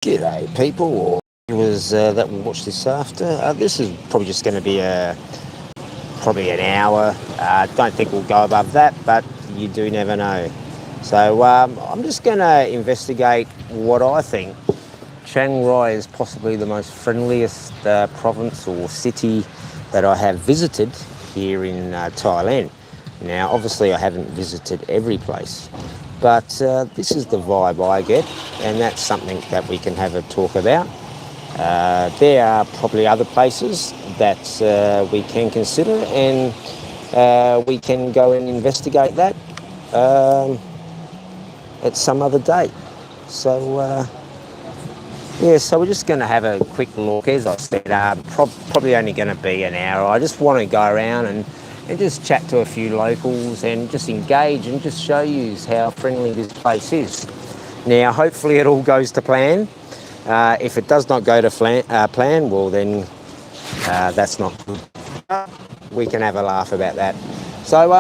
G'day, people, or viewers that will watch this after. This is probably just going to be probably an hour. Don't think we'll go above that, but you do never know. So I'm just going to investigate what I think Chiang Rai is possibly the most friendliest province or city that I have visited here in Thailand. Now, obviously, I haven't visited every place, but this is the vibe I get, and that's something that we can have a talk about. There are probably other places that we can consider, and we can go and investigate that at some other date. So, so we're just going to have a quick look. As I said, probably only going to be an hour. I just want to go around and just chat to a few locals and just engage and just show you how friendly this place is. Now, hopefully it all goes to plan. If it does not go to plan, well then that's not good. We can have a laugh about that. So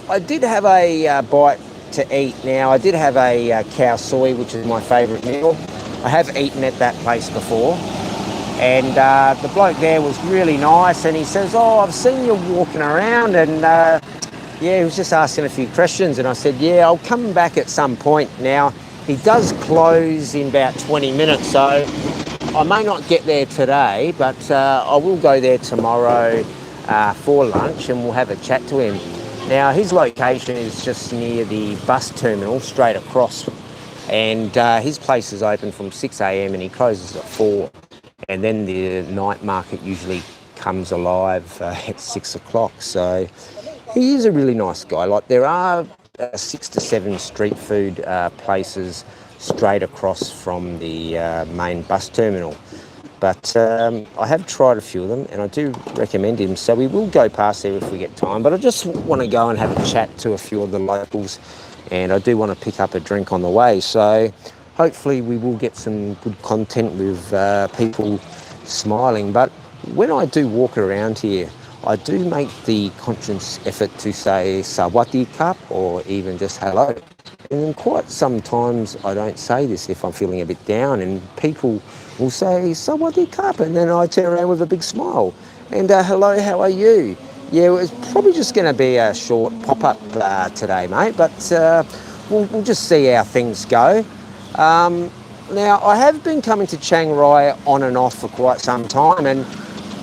I did have a bite to eat. Now, I did have a cow soy, which is my favourite meal. I have eaten at that place before, and the bloke there was really nice, and he says, "Oh, I've seen you walking around," and he was just asking a few questions, and I said, "Yeah, I'll come back at some point." Now, he does close in about 20 minutes, so I may not get there today, but I will go there tomorrow for lunch, and we'll have a chat to him. Now, his location is just near the bus terminal, straight across. And his place is open from 6 a.m. and he closes at 4. And then the night market usually comes alive at 6 o'clock. So he is a really nice guy. Like, there are 6 to 7 street food places straight across from the main bus terminal. But I have tried a few of them and I do recommend him. So we will go past there if we get time. But I just want to go and have a chat to a few of the locals. And I do want to pick up a drink on the way. So hopefully we will get some good content with people smiling. But when I do walk around here, I do make the conscious effort to say Sawati Cup or even just hello. And quite sometimes I don't say this if I'm feeling a bit down, and people will say Sawati Cup, and then I turn around with a big smile. And hello, how are you? Yeah, it's probably just going to be a short pop-up today, mate, but we'll just see how things go. Now, I have been coming to Chiang Rai on and off for quite some time, and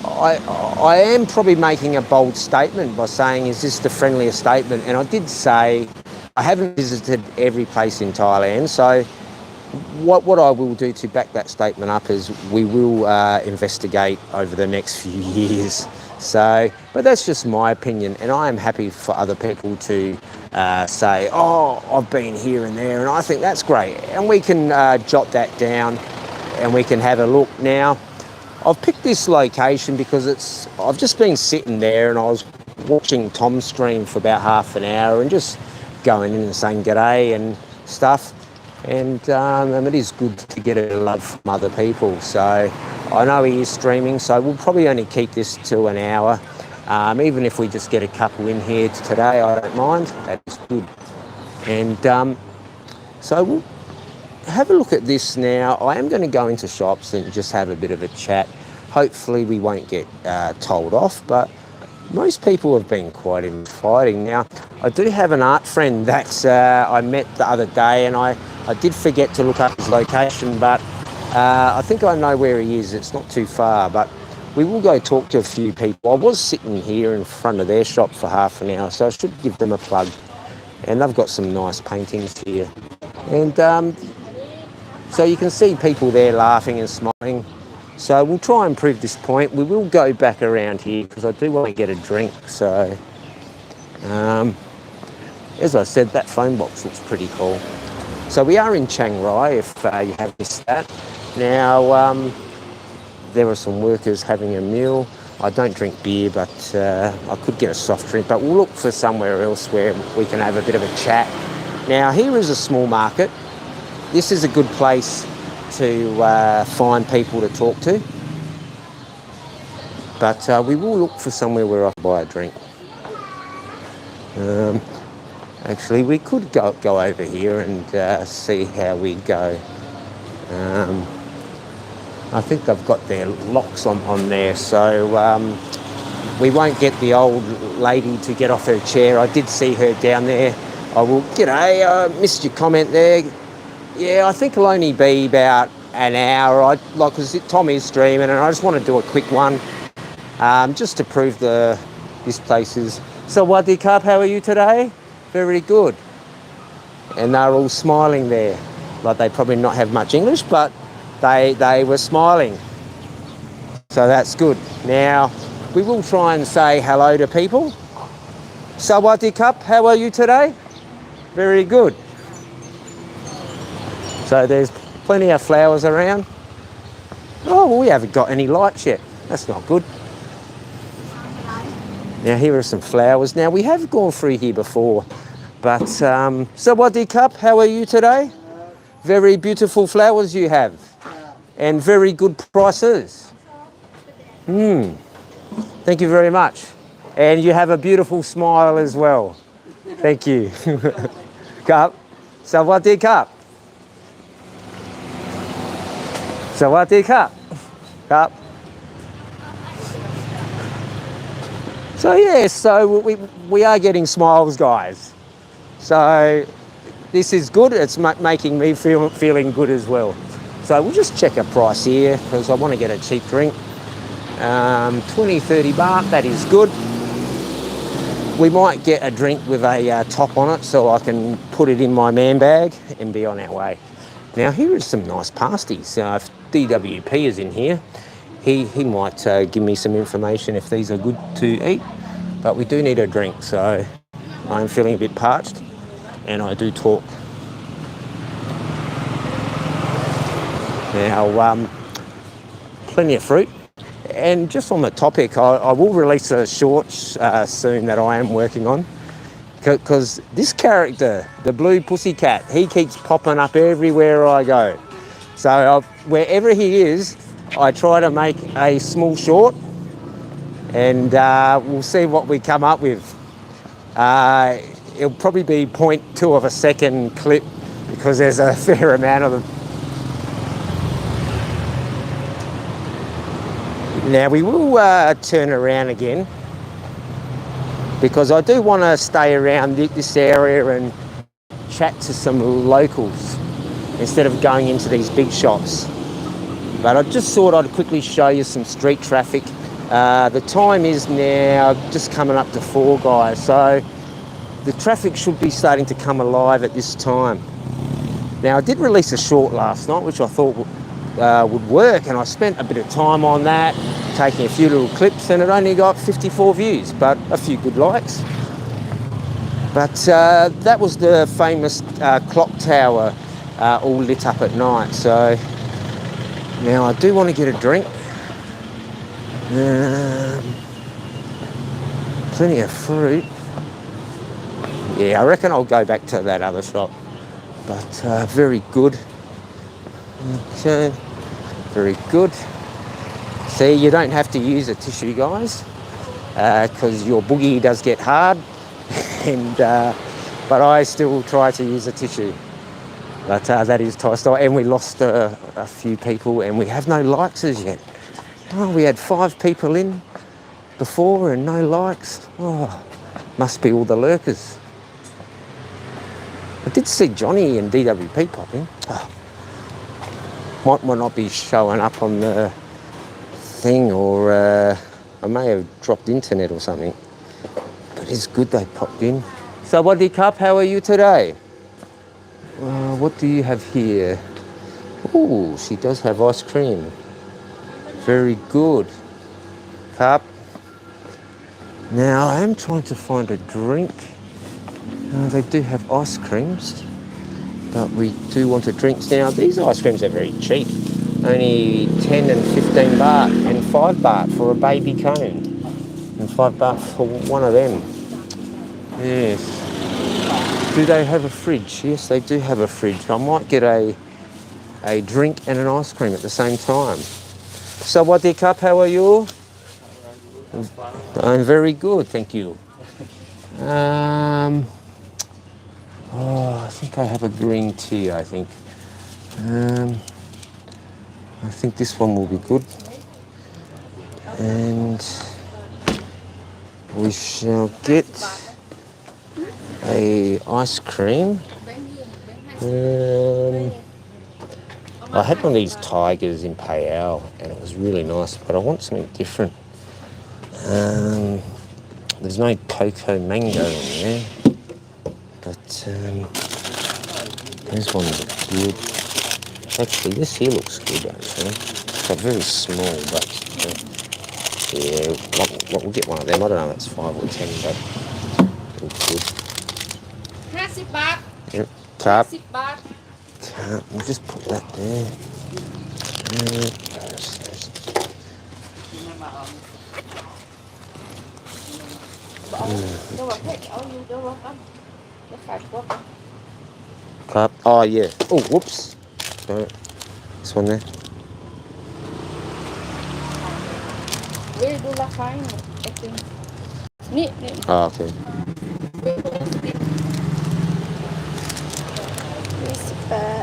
I am probably making a bold statement by saying, is this the friendliest statement? And I did say I haven't visited every place in Thailand, so what I will do to back that statement up is we will investigate over the next few years. So, but that's just my opinion, and I am happy for other people to say, "Oh, I've been here and there," and I think that's great, and we can jot that down, and we can have a look. Now, I've picked this location because I've just been sitting there, and I was watching Tom stream for about half an hour, and just going in and saying g'day and stuff. And it is good to get a love from other people. So I know he is streaming, so we'll probably only keep this to an hour. Even if we just get a couple in here today, I don't mind. That is good. And so we'll have a look at this now. I am going to go into shops and just have a bit of a chat. Hopefully we won't get told off, but most people have been quite inviting. Now, I do have an art friend that I met the other day, and I did forget to look up his location, but I think I know where he is. It's not too far, but we will go talk to a few people. I was sitting here in front of their shop for half an hour, so I should give them a plug. And they've got some nice paintings here. And so you can see people there laughing and smiling. So we'll try and prove this point. We will go back around here because I do want to get a drink. So, as I said, that phone box looks pretty cool. So we are in Chiang Rai, if you have missed that. Now, there are some workers having a meal. I don't drink beer, but I could get a soft drink. But we'll look for somewhere else where we can have a bit of a chat. Now, here is a small market. This is a good place to find people to talk to. But we will look for somewhere where I can buy a drink. Actually, we could go over here and see how we go. I think they've got their locks on there, so we won't get the old lady to get off her chair. I did see her down there. I will, g'day, I missed your comment there. Yeah, I think it'll only be about an hour. Because Tom is streaming, and I just want to do a quick one, just to prove this place is. So, Wadi Cup, how are you today? Very good. And they're all smiling there. Like they probably not have much English, but they were smiling. So that's good. Now, we will try and say hello to people. Sawati Cup, how are you today? Very good. So there's plenty of flowers around. Oh, well, we haven't got any lights yet. That's not good. Now, here are some flowers. Now, we have gone through here before, but Sawati Cup, how are you today? Very beautiful flowers you have, and very good prices. Thank you very much. And you have a beautiful smile as well. Thank you. Cup. Sawati Cup. Sawati Cup. Cup. So yeah, so we are getting smiles, guys. So this is good. It's making me feeling good as well. So we'll just check a price here because I want to get a cheap drink. 20, 30 baht, that is good. We might get a drink with a top on it so I can put it in my man bag and be on our way. Now here is some nice pasties. If DWP is in here, he might give me some information if these are good to eat. But we do need a drink, so I'm feeling a bit parched and I do talk. Now, plenty of fruit. And just on the topic, I will release a short soon that I am working on, because this character, the blue pussycat, he keeps popping up everywhere I go. So wherever he is, I try to make a small short, and we'll see what we come up with. It'll probably be 0.2 of a second clip because there's a fair amount of them. Now we will turn around again because I do want to stay around this area and chat to some locals instead of going into these big shops. But I just thought I'd quickly show you some street traffic. The time is now just coming up to 4, guys, so the traffic should be starting to come alive at this time. Now I did release a short last night which I thought would work, and I spent a bit of time on that, taking a few little clips, and it only got 54 views, but a few good likes. But that was the famous clock tower all lit up at night. So now I do want to get a drink. Plenty of fruit. Yeah, I reckon I'll go back to that other shop. But very good. Okay, very good. See, you don't have to use a tissue, guys, because your boogie does get hard, and but I still try to use a tissue. But that is Thai style, and we lost a few people, and we have no likes as yet. Oh, we had 5 people in before and no likes. Oh, must be all the lurkers. I did see Johnny and DWP pop in. Oh, might not be showing up on the thing, or I may have dropped internet or something. But it's good they popped in. So Wadi Cup, how are you today? What do you have here? Oh, she does have ice cream. Very good. Cup. Now I am trying to find a drink. They do have ice creams, but we do want a drink. Now these ice creams are very cheap. Only 10 and 15 baht and 5 baht for a baby cone. And 5 baht for one of them. Yes. Do they have a fridge? Yes, they do have a fridge. I might get a drink and an ice cream at the same time. So Wadi Cup, how are you? I'm very good, thank you. I think I have a green tea, I think. I think this one will be good. And we shall get a ice cream. I had one of these tigers in Payal and it was really nice, but I want something different. There's no cocoa mango in there, but this one's good. Actually, this here looks good actually. It's very small, but yeah, we'll get one of them. I don't know if it's 5 or 10, but it looks good. 50 baht. Yep. Carb. 50 baht. We'll just put that there. Carb. Oh yeah. Oh, whoops. Sorry. This one there. Where do la find? I think. Ni. Oh, okay.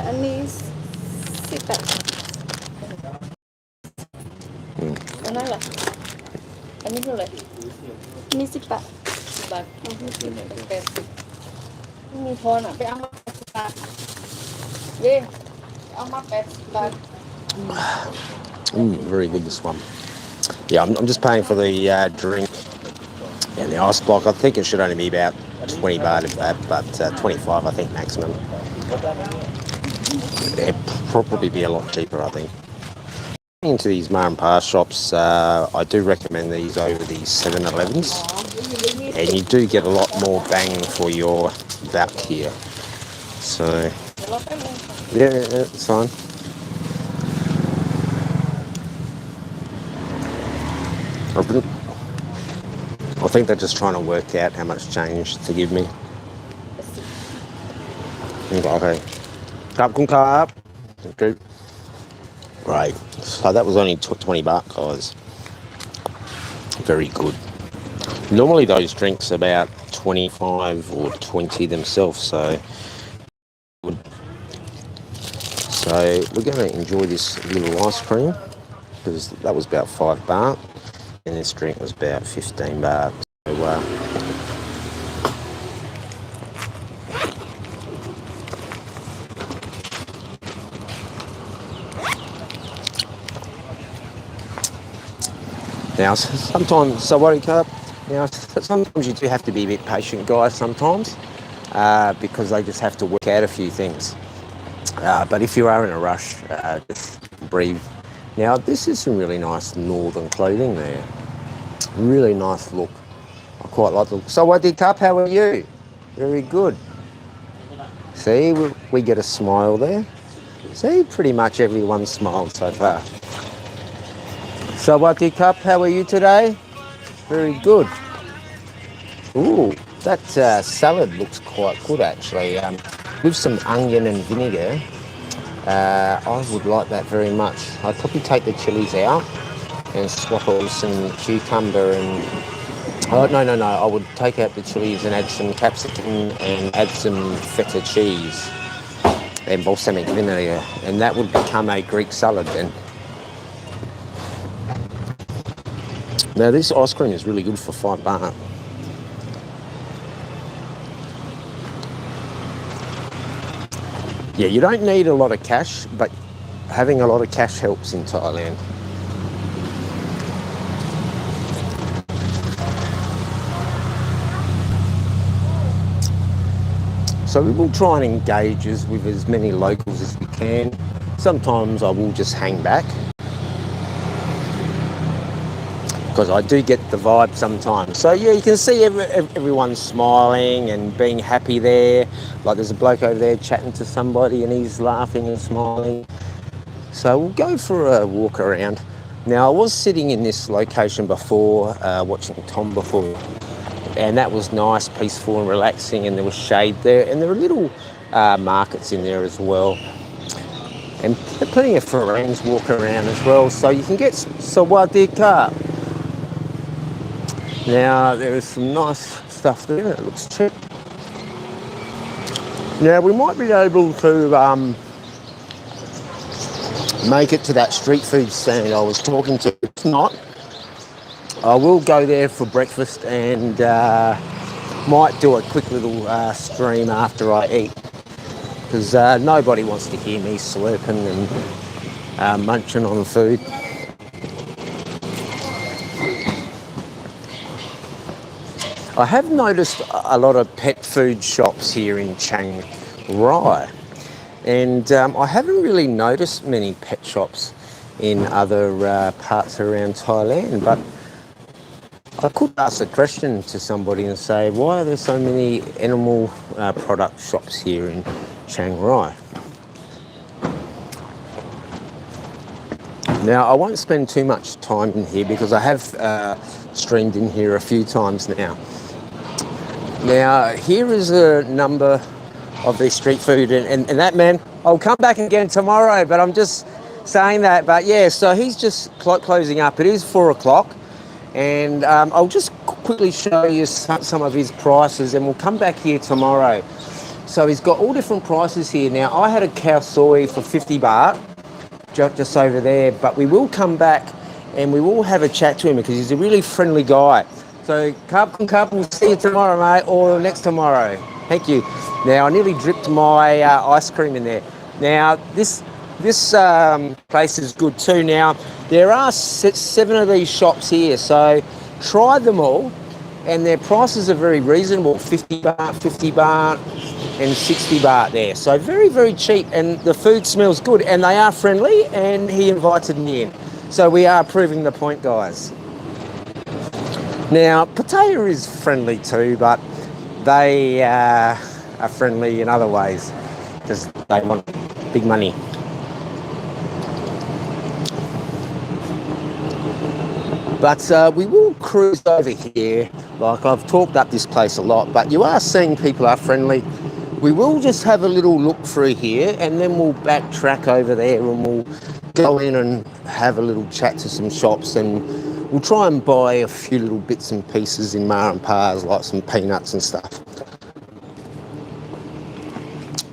อันนี้18อันนั้นเหรออันนี้เท่าไหร่มี18 บาทไม่มีทอนอ่ะไปเอามา80 บาทเย่เอามา80 บาท Very good, this one. Yeah, I'm just paying for the drink and the ice block. I think it should only be about 20 baht if that, but 25 I think maximum. It'd probably be a lot cheaper, I think. Into these ma and pa shops, I do recommend these over the 7-Elevens, and you do get a lot more bang for your buck here. So, yeah, it's fine. I think they're just trying to work out how much change to give me. Okay. Okay. Right. So that was only 20 baht, guys. Very good. Normally those drinks are about 25 or 20 themselves, so good. So we're going to enjoy this little ice cream because that was about 5 baht and this drink was about 15 baht. So, now, sometimes, so what up? Now, sometimes you do have to be a bit patient, guys, sometimes, because they just have to work out a few things. But if you are in a rush, just breathe. Now, this is some really nice northern clothing there. Really nice look. I quite like the look. So, Wadi Cup, how are you? Very good. See, we get a smile there. See, pretty much everyone smiled so far. So, Wadi Cup, how are you today? Very good. Ooh, that salad looks quite good actually. With some onion and vinegar, I would like that very much. I'd probably take the chilies out and swap it with some cucumber and... Oh, no. I would take out the chilies and add some capsicum and add some feta cheese and balsamic vinegar, and that would become a Greek salad then. Now this ice cream is really good for 5 baht. Yeah, you don't need a lot of cash, but having a lot of cash helps in Thailand. So we will try and engage with as many locals as we can. Sometimes I will just hang back, because I do get the vibe sometimes. So yeah, you can see everyone smiling and being happy there. Like there's a bloke over there chatting to somebody and he's laughing and smiling. So we'll go for a walk around. Now I was sitting in this location before, watching Tom before, and that was nice, peaceful and relaxing, and there was shade there, and there were little markets in there as well. And plenty of friends walk around as well, so you can get Sawadee Ka. Now, there is some nice stuff there. It looks cheap. Now, we might be able to make it to that street food stand I was talking to. If not, I will go there for breakfast and might do a quick little stream after I eat, because nobody wants to hear me slurping and munching on food. I have noticed a lot of pet food shops here in Chiang Rai, and I haven't really noticed many pet shops in other parts around Thailand, but I could ask a question to somebody and say, why are there so many animal product shops here in Chiang Rai? Now, I won't spend too much time in here because I have streamed in here a few times now. Now, here is a number of the street food, and that man, I'll come back again tomorrow, but I'm just saying that. But yeah, so he's just closing up. It is 4 o'clock, and I'll just quickly show you some of his prices, and we'll come back here tomorrow. So he's got all different prices here. Now, I had a cow soy for 50 baht, just over there, but we will come back and we will have a chat to him because he's a really friendly guy. So, Cup, we'll see you tomorrow, mate, or next tomorrow. Thank you. Now, I nearly dripped my ice cream in there. Now, this place is good too. Now, there are 7 of these shops here, so try them all, and their prices are very reasonable, 50 baht, and 60 baht there. So very, very cheap, and the food smells good, and they are friendly, and he invited me in. So we are proving the point, guys. Now, Pattaya is friendly too, but they are friendly in other ways because they want big money. But we will cruise over here. Like, I've talked up this place a lot, but you are seeing people are friendly. We will just have a little look through here, and then we'll backtrack over there and we'll go in and have a little chat to some shops, and we'll try and buy a few little bits and pieces in Ma and Pa's, like some peanuts and stuff.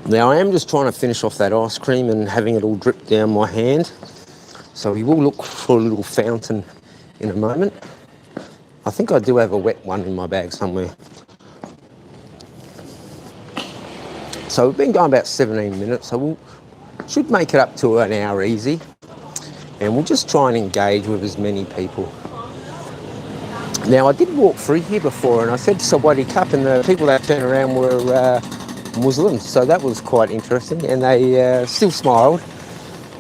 Now, I am just trying to finish off that ice cream and having it all drip down my hand. So we will look for a little fountain in a moment. I think I do have a wet one in my bag somewhere. So we've been going about 17 minutes, so we should make it up to an hour easy. And we'll just try and engage with as many people. Now, I did walk through here before, and I said Sawadee Cup, and the people that turned around were Muslims, so that was quite interesting, and they still smiled,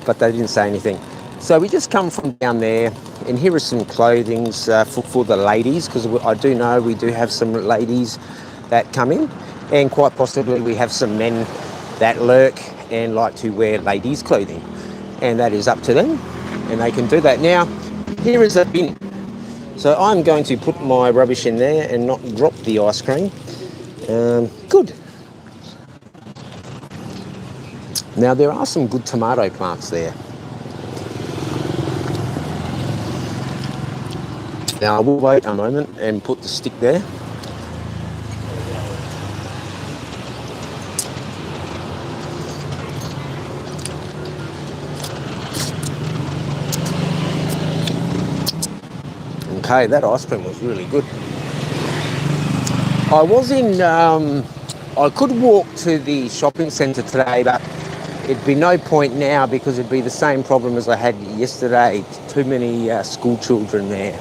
but they didn't say anything. So we just come from down there, and here are some clothings for the ladies, because I do know we do have some ladies that come in, and quite possibly we have some men that lurk and like to wear ladies' clothing, and that is up to them, and they can do that. Now, here is a bin. So I'm going to put my rubbish in there and not drop the ice cream. Good. Now, there are some good tomato plants there. Now, I will wait a moment and put the stick there. Okay, that ice cream was really good. I was in, I could walk to the shopping centre today, but it'd be no point now because it'd be the same problem as I had yesterday. Too many school children there.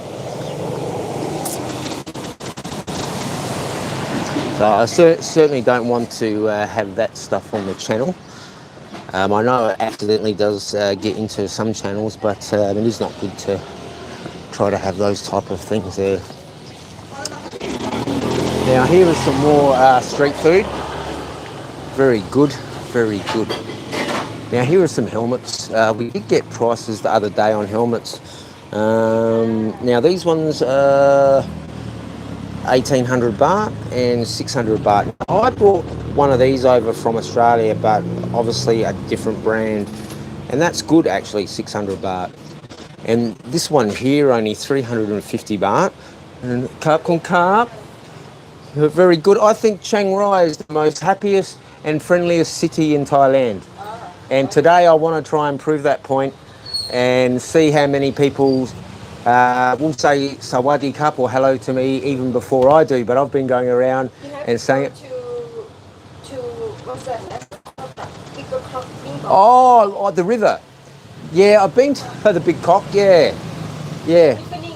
So I certainly don't want to have that stuff on the channel. I know it accidentally does get into some channels, but it is not good to try to have those type of things there. Now, here is some more street food. Very good, very good. Now, here are some helmets. We did get prices the other day on helmets. Now, these ones are 1,800 baht and 600 baht. I brought one of these over from Australia, but obviously a different brand, and that's good actually, 600 baht. And this one here only 350 baht. And carp, very good. I think Chiang Rai is the most happiest and friendliest city in Thailand. And today I want to try and prove that point and see how many people will say Sawadee Cup or hello to me even before I do. But I've been going around You have and to saying go it. to what's that? Bigger Croc Bingo. Oh, the river. Yeah, I've been to the Big Cock. Yeah, yeah. Evening,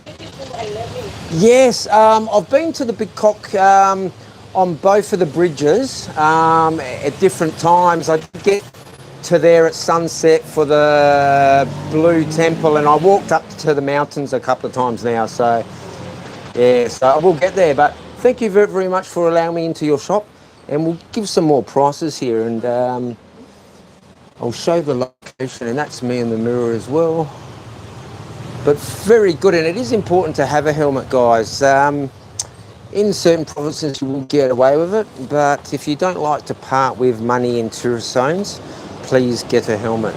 beautiful and lovely. Yes, I've been to the Big Cock on both of the bridges at different times. I did get to there at sunset for the Blue Temple, and I walked up to the mountains a couple of times now. So, yeah, so I will get there. But thank you very, very much for allowing me into your shop, and we'll give some more prices here, and I'll show the location, and that's me in the mirror as well. But very good, and it is important to have a helmet, guys. In certain provinces you will get away with it, but if you don't like to part with money in tourist zones, please get a helmet.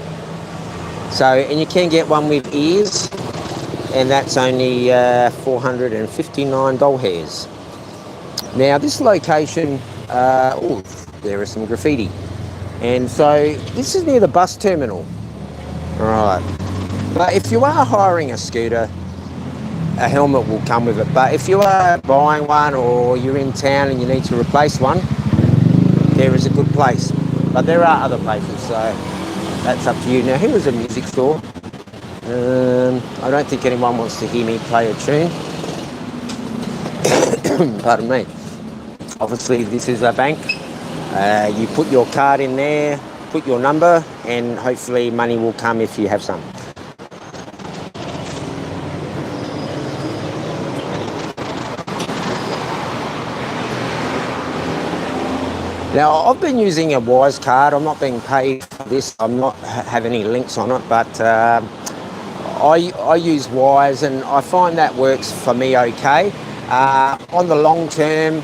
So, and you can get one with ears, and that's only $459. Now this location, oh, there is some graffiti. And so this is near the bus terminal. Right. But if you are hiring a scooter, a helmet will come with it. But if you are buying one or you're in town and you need to replace one, there is a good place. But there are other places, so that's up to you. Now here is a music store. I don't think anyone wants to hear me play a tune. Pardon me. Obviously this is a bank. You put your card in there, put your number, and hopefully money will come if you have some. Now, I've been using a Wise card. I'm not being paid for this. I'm not have any links on it, but I use Wise, and I find that works for me okay. On the long term,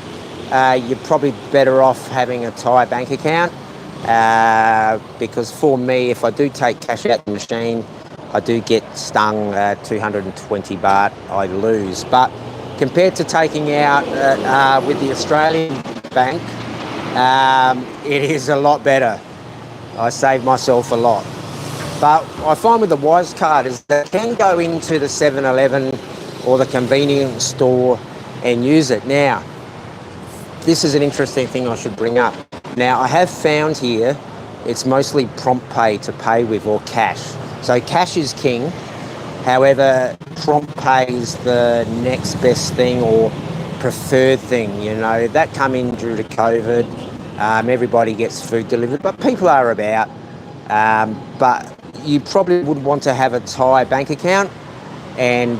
you're probably better off having a Thai bank account because for me, if I do take cash out the machine, I do get stung 220 baht. I lose, but compared to taking out with the Australian bank, it is a lot better. I save myself a lot. But I find with the Wise card is that you can go into the 7-Eleven or the convenience store and use it. Now, this is an interesting thing I should bring up. Now, I have found here it's mostly prompt pay to pay with or cash. So cash is king. However, prompt pay is the next best thing or preferred thing, you know. That come in due to COVID. Everybody gets food delivered, but people are about. But you probably would want to have a Thai bank account, and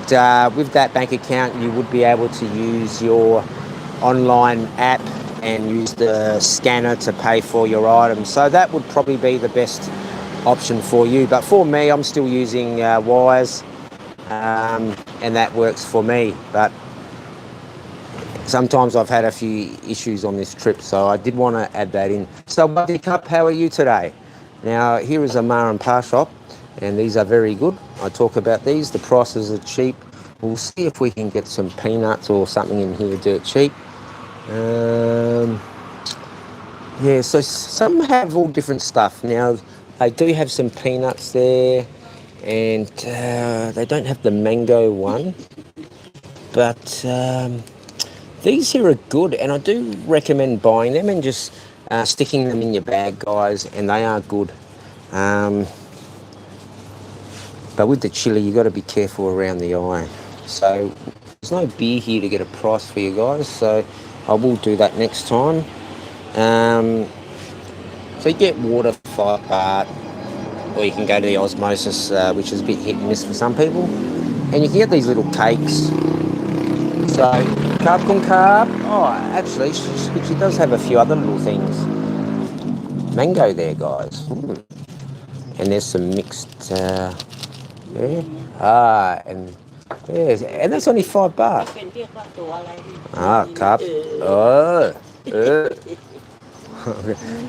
with that bank account you would be able to use your online app and use the scanner to pay for your items. So that would probably be the best option for you. But for me, I'm still using Wise, and that works for me. But sometimes I've had a few issues on this trip, so I did want to add that in. So, Buddy Cup, how are you today? Now, here is a Ma and Pa shop, and these are very good. I talk about these. The prices are cheap. We'll see if we can get some peanuts or something in here dirt cheap. Yeah, so some have all different stuff. Now, they do have some peanuts there, and they don't have the mango one, but these here are good, and I do recommend buying them and just sticking them in your bag, guys, and they are good. But with the chili, you've got to be careful around the eye. So there's no beer here to get a price for you guys, so I will do that next time. So you get water for 5 baht, or you can go to the osmosis, which is a bit hit and miss for some people. And you can get these little cakes. So, carb con carb. Oh, actually, she does have a few other little things. Mango there, guys. And there's some mixed, yeah. And yes, and that's only 5 baht. Carb. Oh,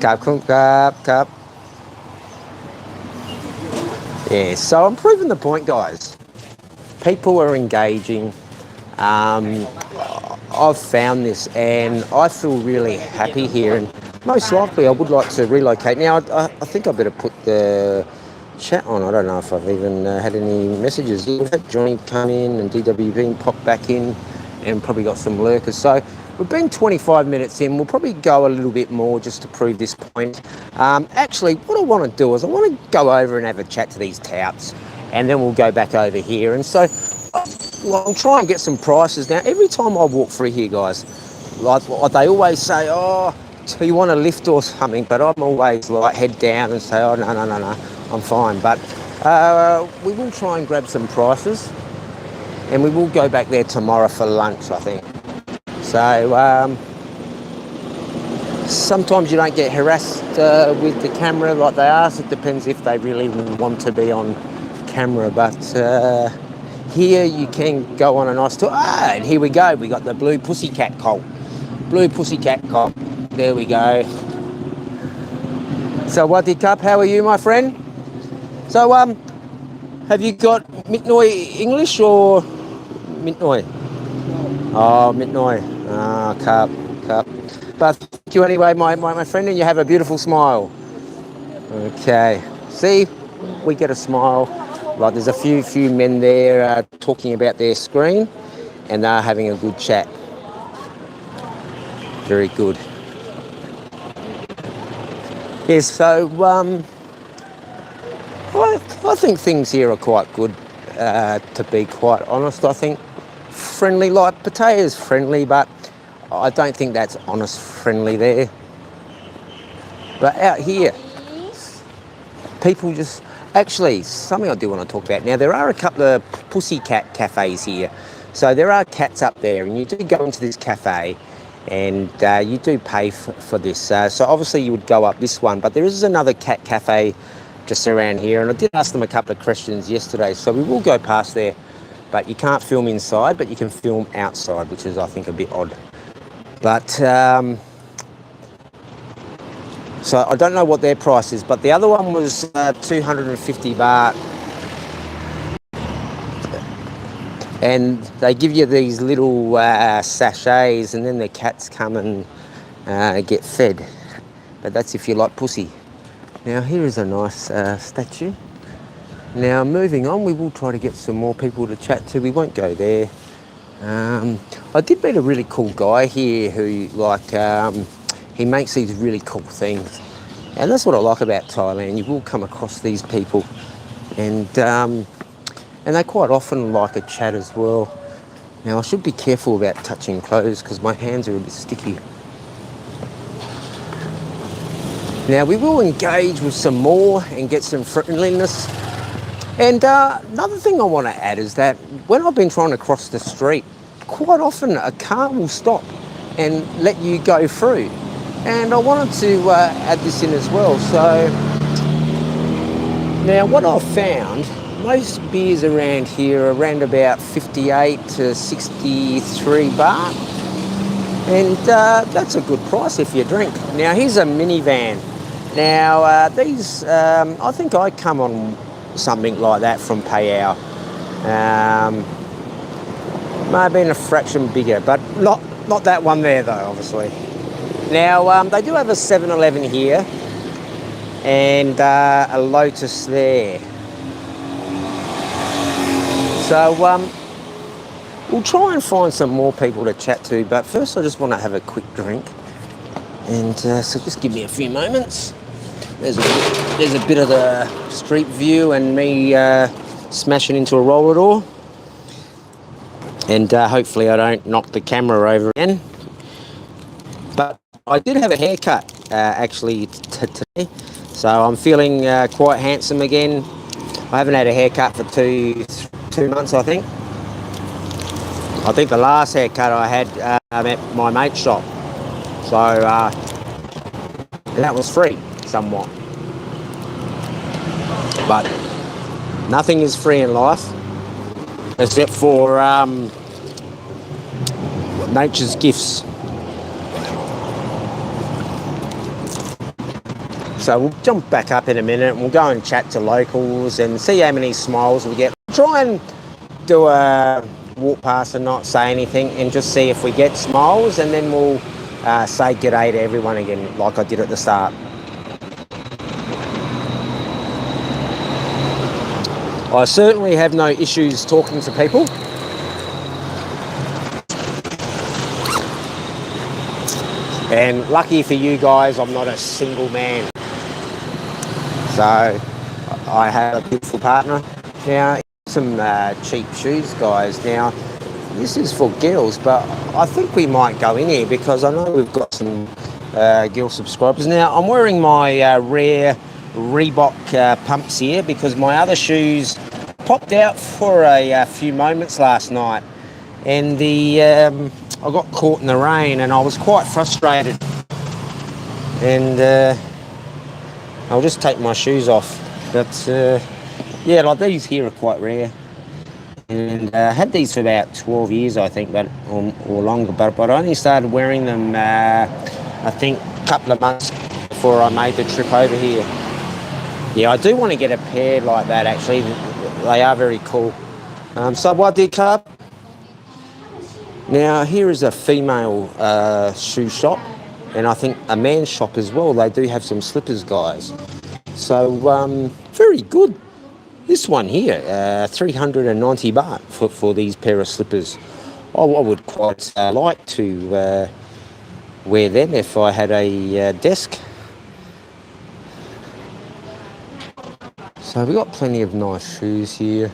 carb con carb. Yeah, so I'm proving the point, guys. People are engaging. I've found this and I feel really happy here, and most likely I would like to relocate. Now, I think I better put the chat on. I don't know if I've even had any messages. In fact, Johnny come in and DWP popped back in and probably got some lurkers. So we've been 25 minutes in. We'll probably go a little bit more just to prove this point. Actually, what I want to do is I want to go over and have a chat to these touts, and then we'll go back over here. And so I'll try and get some prices. Now, every time I walk through here, guys, like they always say, oh, so you want a lift or something, but I'm always like head down and say, oh, no, I'm fine. But we will try and grab some prices, and we will go back there tomorrow for lunch, I think. So sometimes you don't get harassed with the camera like they ask. It depends if they really want to be on camera, but here you can go on a nice tour. And here we go. We got the blue pussycat colt. Blue pussycat colt. There we go. So Wadi Cup, how are you, my friend? So have you got Mitnoi English or Mitnoi? Oh, Mitnoi. Ah, Cup. But thank you anyway, my friend, and you have a beautiful smile. Okay. See, we get a smile. Like there's a few men there talking about their screen, and they're having a good chat. Very good. Yes, so I think things here are quite good, to be quite honest. I think friendly, like Potato's friendly, but I don't think that's honest friendly there. But out here, people just... Actually, something I do want to talk about. Now, there are a couple of pussycat cafes here. So there are cats up there, and you do go into this cafe, and you do pay for this. So obviously you would go up this one, but there is another cat cafe just around here, and I did ask them a couple of questions yesterday, so we will go past there. But you can't film inside, but you can film outside, which is, I think, a bit odd. But... so I don't know what their price is, but the other one was 250 baht. And they give you these little sachets, and then the cats come and get fed. But that's if you like pussy. Now here is a nice statue. Now moving on, we will try to get some more people to chat to. We won't go there. I did meet a really cool guy here who he makes these really cool things. And that's what I like about Thailand. You will come across these people, and they quite often like a chat as well. Now I should be careful about touching clothes because my hands are a bit sticky. Now we will engage with some more and get some friendliness. And another thing I want to add is that when I've been trying to cross the street, quite often a car will stop and let you go through. And I wanted to add this in as well. So now what I've found, most beers around here are around about 58 to 63 baht. And that's a good price if you drink. Now here's a minivan. Now these, I think I come on something like that from Payao. May have been a fraction bigger, but not that one there though, obviously. Now they do have a 7-Eleven here and a Lotus there. So we'll try and find some more people to chat to, but first I just want to have a quick drink. And so just give me a few moments. There's a bit of the street view and me smashing into a roller door. And hopefully I don't knock the camera over again. But I did have a haircut actually today. So I'm feeling quite handsome again. I haven't had a haircut for two months, I think. I think the last haircut I had at my mate's shop. So that was free, somewhat. But nothing is free in life, except for nature's gifts. So we'll jump back up in a minute and we'll go and chat to locals and see how many smiles we get. Try and do a walk past and not say anything and just see if we get smiles, and then we'll say g'day to everyone again like I did at the start. I certainly have no issues talking to people. And lucky for you guys, I'm not a single man. So I have a beautiful partner. Now, some cheap shoes, guys. Now, this is for girls, but I think we might go in here because I know we've got some girl subscribers. Now, I'm wearing my rare Reebok pumps here because my other shoes popped out for a few moments last night, and I got caught in the rain and I was quite frustrated. And I'll just take my shoes off. But yeah, like these here are quite rare. And I had these for about 12 years, I think, but or longer. But I only started wearing them, I think, a couple of months before I made the trip over here. Yeah, I do want to get a pair like that, actually. They are very cool. So what did Carp? Now, here is a female shoe shop, and I think a man's shop as well. They do have some slippers, guys. So, very good. This one here, 390 baht for these pair of slippers. I would quite like to wear them if I had a desk. So we've got plenty of nice shoes here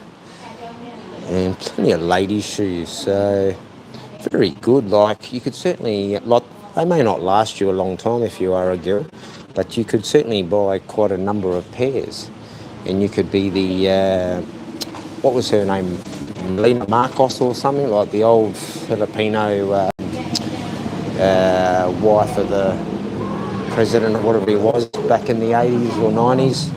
and plenty of ladies' shoes. So very good. Like you could certainly, like they may not last you a long time if you are a girl, but you could certainly buy quite a number of pairs. And you could be the, what was her name, Lena Marcos or something, like the old Filipino wife of the president or whatever he was back in the 80s or 90s.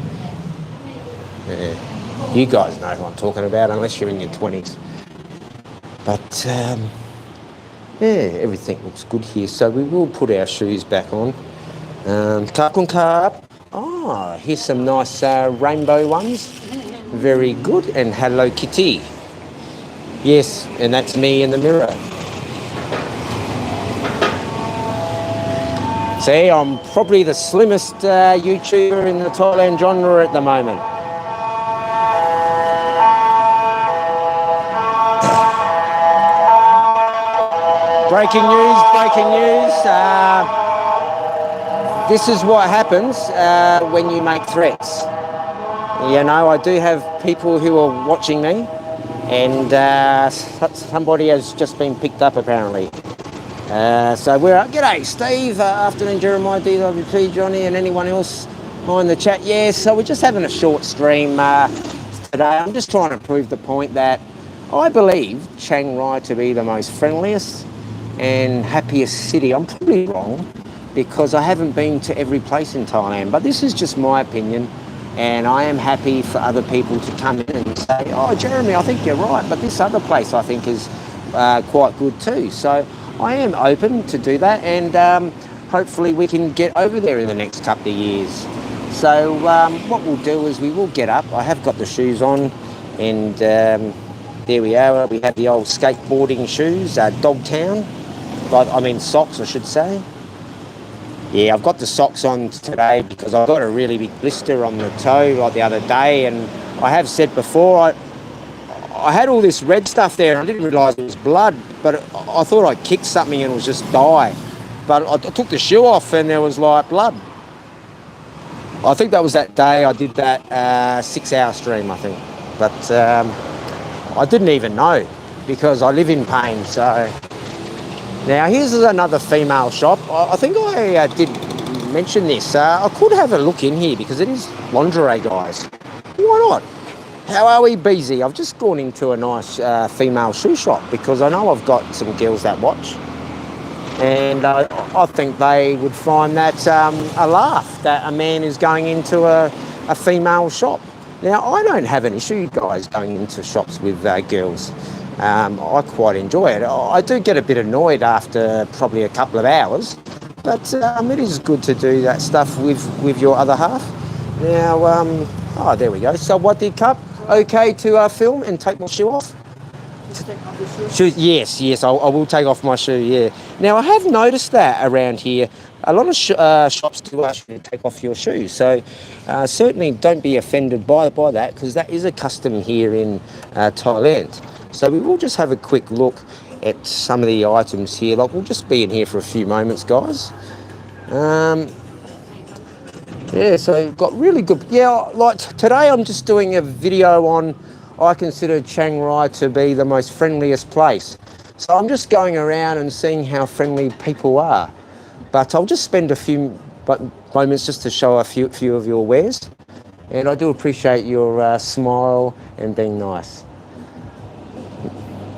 Yeah. You guys know who I'm talking about, unless you're in your 20s. But, yeah, everything looks good here. So we will put our shoes back on. Kakun Karp. Oh, here's some nice rainbow ones. Very good. And Hello Kitty. Yes, and that's me in the mirror. See, I'm probably the slimmest YouTuber in the Thailand genre at the moment. Breaking news. This is what happens when you make threats. You know, I do have people who are watching me, and somebody has just been picked up apparently. So we're up. G'day, Steve. Afternoon, Jeremiah, DWP, Johnny, and anyone else in the chat. Yeah, so we're just having a short stream today. I'm just trying to prove the point that I believe Chiang Rai to be the most friendliest and happiest city. I'm probably wrong, because I haven't been to every place in Thailand, but this is just my opinion, and I am happy for other people to come in and say, oh, Jeremy, I think you're right, but this other place I think is quite good too. So I am open to do that, and hopefully we can get over there in the next couple of years. So what we'll do is we will get up. I have got the shoes on, and there we are. We have the old skateboarding shoes, Dogtown. Socks, I should say. Yeah, I've got the socks on today because I got a really big blister on the toe like the other day, and I have said before, I had all this red stuff there and I didn't realise it was blood, but I thought I kicked something and it was just dye. But I took the shoe off and there was like blood. I think that was that day I did that 6-hour stream, I think. But I didn't even know because I live in pain, so... Now, here's another female shop. I think I did mention this. I could have a look in here because it is lingerie, guys. Why not? How are we, BZ? I've just gone into a nice female shoe shop because I know I've got some girls that watch. And I think they would find that a laugh, that a man is going into a female shop. Now, I don't have an issue, guys, going into shops with girls. I quite enjoy it. I do get a bit annoyed after probably a couple of hours, but it is good to do that stuff with your other half. Now, there we go. So what did Cup? Okay to film and take my shoe off? take off your shoes? Shoes, yes, I will take off my shoe, yeah. Now, I have noticed that around here, a lot of shops do ask you to take off your shoes. So, certainly don't be offended by that, because that is a custom here in Thailand. So, we will just have a quick look at some of the items here. Like, we'll just be in here for a few moments, guys. Yeah, so got really good. Yeah, like today I'm just doing a video on, I consider Chiang Rai to be the most friendliest place. So I'm just going around and seeing how friendly people are. But I'll just spend a few moments just to show a few of your wares. And I do appreciate your smile and being nice.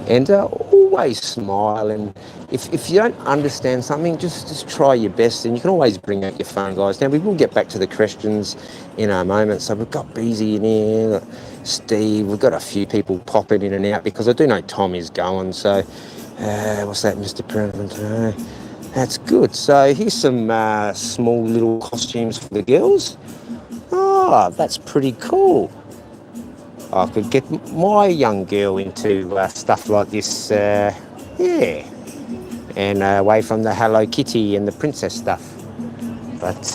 And always smile, and if you don't understand something, just try your best, and you can always bring out your phone, guys. Now, we will get back to the questions in a moment. So we've got Beezy in here, Steve, we've got a few people popping in and out, because I do know Tom is going. So what's that, Mr. President? That's good. So here's some small little costumes for the girls. Oh, that's pretty cool. I could get my young girl into stuff like this, yeah, and away from the Hello Kitty and the princess stuff. But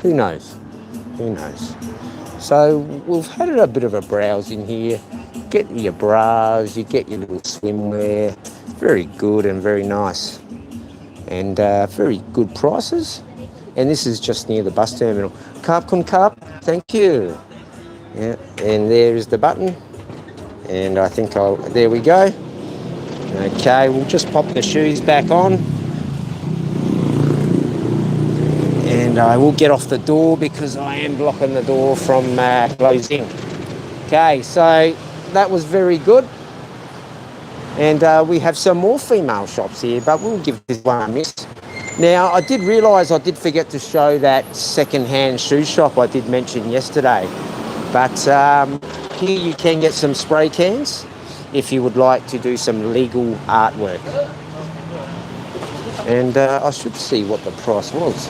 who knows? Who knows? So we've had a bit of a browse in here. Get your bras, you get your little swimwear. Very good and very nice. And very good prices. And this is just near the bus terminal. Carp kun carp, thank you. Yeah, and there's the button, and I think there we go. Okay, we'll just pop the shoes back on, and I will get off the door because I am blocking the door from closing. Okay, so that was very good, and we have some more female shops here, but we'll give this one a miss. Now, I did realise I did forget to show that second-hand shoe shop I did mention yesterday. But here you can get some spray cans if you would like to do some legal artwork. And I should see what the price was.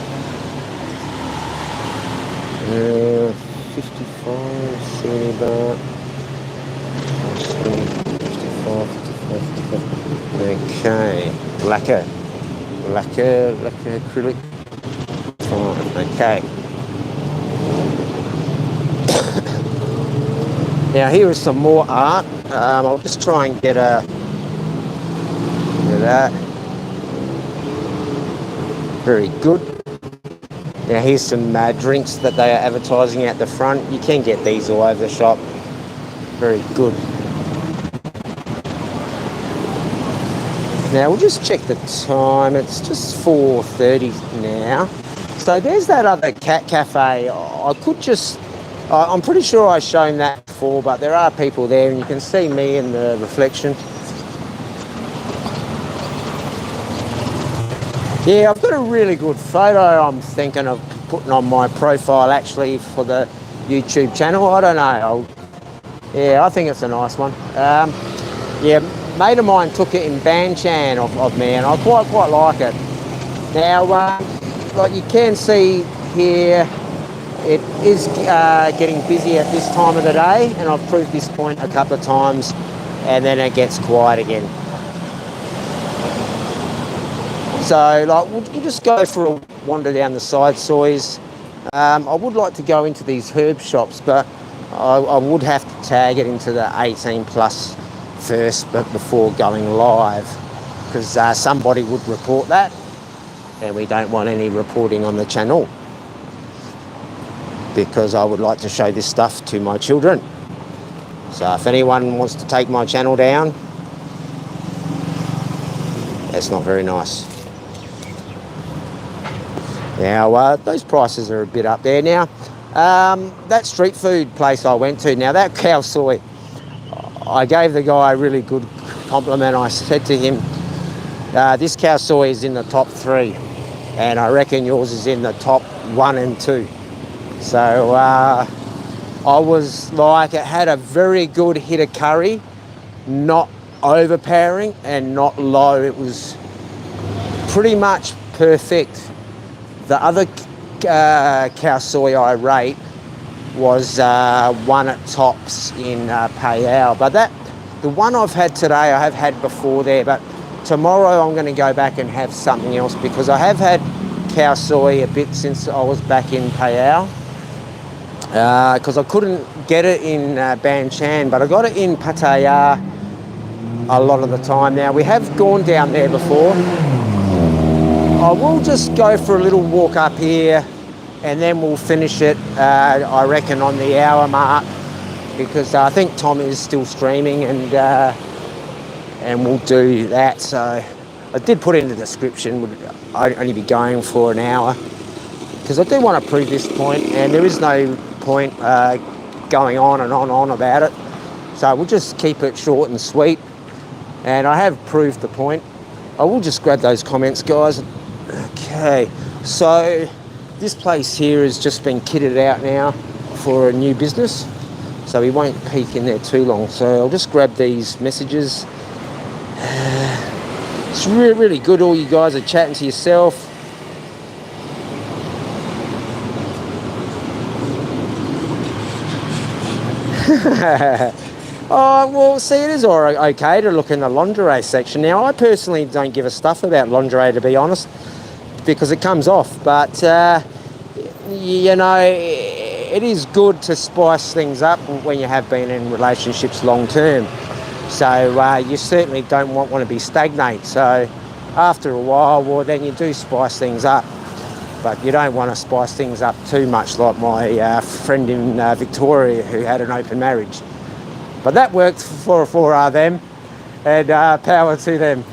55, 70 baht. 55, 55. Okay. Lacquer acrylic. Fine, okay. Now here is some more art. I'll just try and get a look at that. Very good. Now here's some drinks that they are advertising at the front. You can get these all over the shop. Very good. Now we'll just check the time. It's just 4:30 now. So there's that other cat cafe. I could just, I'm pretty sure I've shown that before, but there are people there and you can see me in the reflection. Yeah, I've got a really good photo I'm thinking of putting on my profile actually for the YouTube channel. I don't know. Yeah, I think it's a nice one. Yeah, a mate of mine took it in Banchan of me and I quite like it. Now, like you can see here, it is getting busy at this time of the day, and I've proved this point a couple of times, and then it gets quiet again. So, like, we'll just go for a wander down the side soys. I would like to go into these herb shops, but I would have to tag it into the 18 plus first, but before going live, because somebody would report that, and we don't want any reporting on the channel, because I would like to show this stuff to my children. So if anyone wants to take my channel down, that's not very nice. Now, those prices are a bit up there. Now, that street food place I went to, now that cow soy, I gave the guy a really good compliment. I said to him, this cow soy is in the top 3, and I reckon yours is in the top 1 and 2. So I was like, it had a very good hit of curry, not overpowering and not low. It was pretty much perfect. The other cow soy I rate was one at Tops in Payao, but The one I've had today, I have had before there, but tomorrow I'm going to go back and have something else because I have had cow soy a bit since I was back in Palau. Because I couldn't get it in Ban Chan, but I got it in Pattaya a lot of the time. Now, we have gone down there before. I will just go for a little walk up here and then we'll finish it, I reckon, on the hour mark, because I think Tom is still streaming and we'll do that. So I did put in the description, would only be going for an hour, because I do want to prove this point, and there is no point going on and on about it. So we'll just keep it short and sweet, and I have proved the point. I will just grab those comments, guys. Okay, so this place here has just been kitted out now for a new business, so we won't peek in there too long. So I'll just grab these messages. It's really, really good. All you guys are chatting to yourself. Oh, well, see, it is all okay to look in the lingerie section. Now, I personally don't give a stuff about lingerie, to be honest, because it comes off. But, you know, it is good to spice things up when you have been in relationships long term. So you certainly don't want to be stagnate. So after a while, well, then you do spice things up. But you don't want to spice things up too much, like my friend in Victoria who had an open marriage. But that worked for them, and power to them.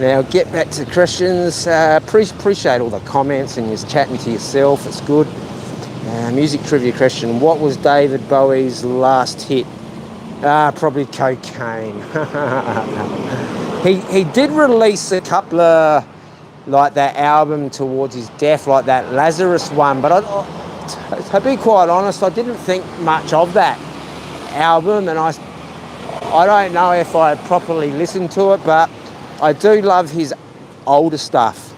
Now, get back to Christians. Appreciate all the comments and just chatting to yourself. It's good. Music trivia question. What was David Bowie's last hit? Probably Cocaine. He did release a couple of, like, that album towards his death, like that Lazarus one, but to be quite honest, I didn't think much of that album, and I don't know if I properly listened to it, but I do love his older stuff,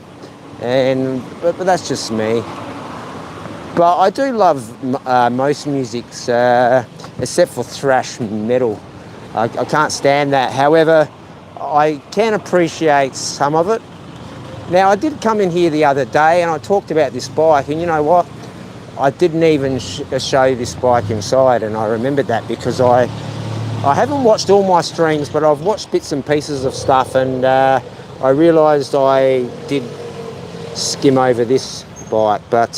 but that's just me. But I do love most musics, except for thrash metal. I can't stand that. However, I can appreciate some of it. Now, I did come in here the other day and I talked about this bike, and you know what? I didn't even show this bike inside, and I remembered that because I haven't watched all my streams, but I've watched bits and pieces of stuff, and I realised I did skim over this bike, but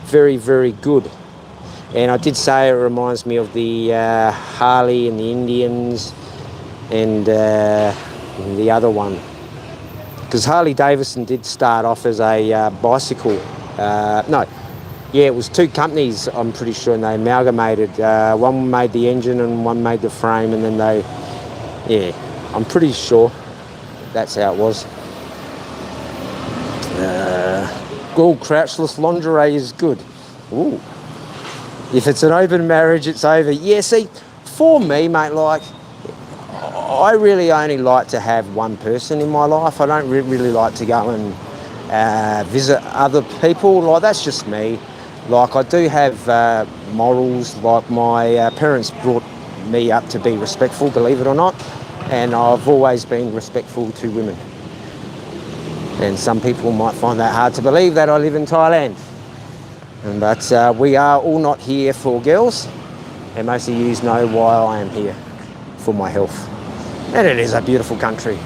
very, very good. And I did say it reminds me of the Harley and the Indians and the other one. Because Harley Davidson did start off as a bicycle. It was two companies, I'm pretty sure, and they amalgamated. One made the engine and one made the frame, and then I'm pretty sure that's how it was. Crouchless lingerie is good. Ooh. If it's an open marriage, it's over. Yeah, see, for me, mate, like, I really only like to have one person in my life. I don't really like to go and visit other people. Like, that's just me. Like, I do have morals. Like, my parents brought me up to be respectful, believe it or not. And I've always been respectful to women. And some people might find that hard to believe that I live in Thailand. But we are all not here for girls. And most of you know why I am here, for my health. And it is a beautiful country.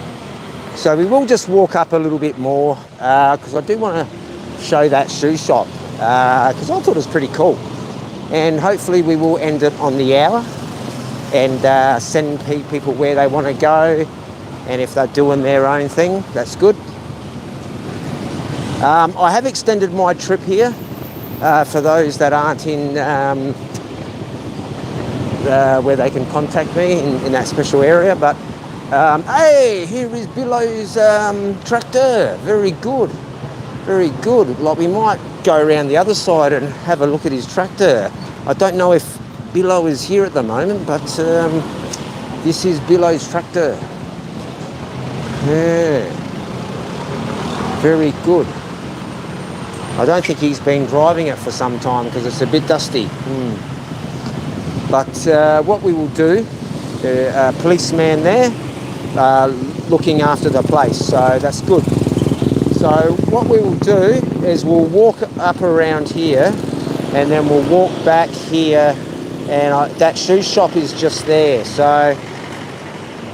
So we will just walk up a little bit more because I do want to show that shoe shop because I thought it was pretty cool. And hopefully we will end it on the hour and send people where they want to go. And if they're doing their own thing, that's good. I have extended my trip here for those that aren't in where they can contact me in that special area. But hey, here is Billow's tractor. Very good, very good. Like, we might go around the other side and have a look at his tractor. I don't know if Billow is here at the moment, but this is Billow's tractor. Yeah, very good. I don't think he's been driving it for some time because it's a bit dusty. But what we will do policeman there looking after the place, so that's good. So what we will do is we'll walk up around here, and then we'll walk back here, and that shoe shop is just there. So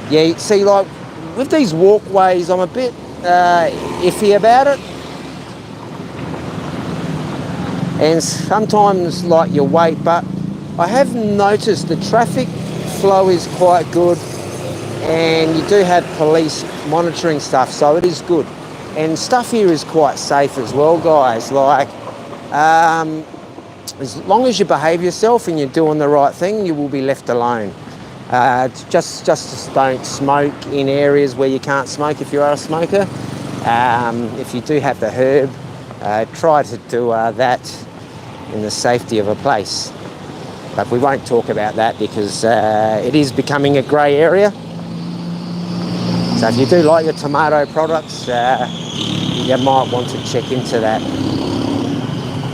yeah, you see, like with these walkways, I'm a bit iffy about it. And sometimes like you wait, but I have noticed the traffic flow is quite good, and you do have police monitoring stuff, so it is good. And stuff here is quite safe as well, guys. Like, as long as you behave yourself and you're doing the right thing, you will be left alone. Just don't smoke in areas where you can't smoke if you are a smoker. If you do have the herb, try to do that in the safety of a place. But we won't talk about that because it is becoming a grey area. So if you do like your tomato products, you might want to check into that,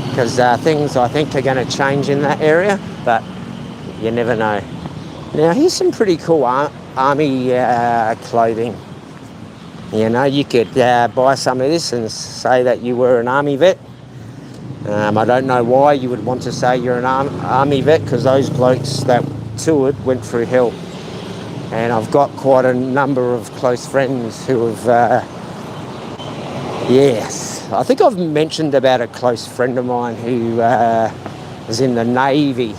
because things I think are going to change in that area, but you never know. Now here's some pretty cool army clothing. You know, you could buy some of this and say that you were an army vet. I don't know why you would want to say you're an army vet, because those blokes that toured went through hell. And I've got quite a number of close friends who have, yes, I think I've mentioned about a close friend of mine who was in the Navy,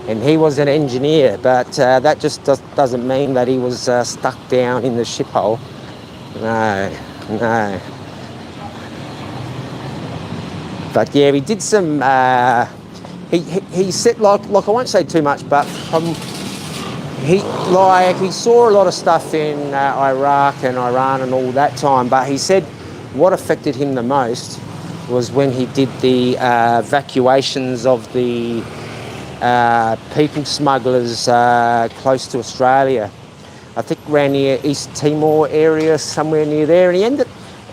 and he was an engineer, but that just doesn't mean that he was stuck down in the ship hole. No. But yeah, we did some, he said, like I won't say too much, but he saw a lot of stuff in Iraq and Iran and all that time, but he said what affected him the most was when he did the evacuations of the people smugglers close to Australia. I think around near East Timor area, somewhere near there,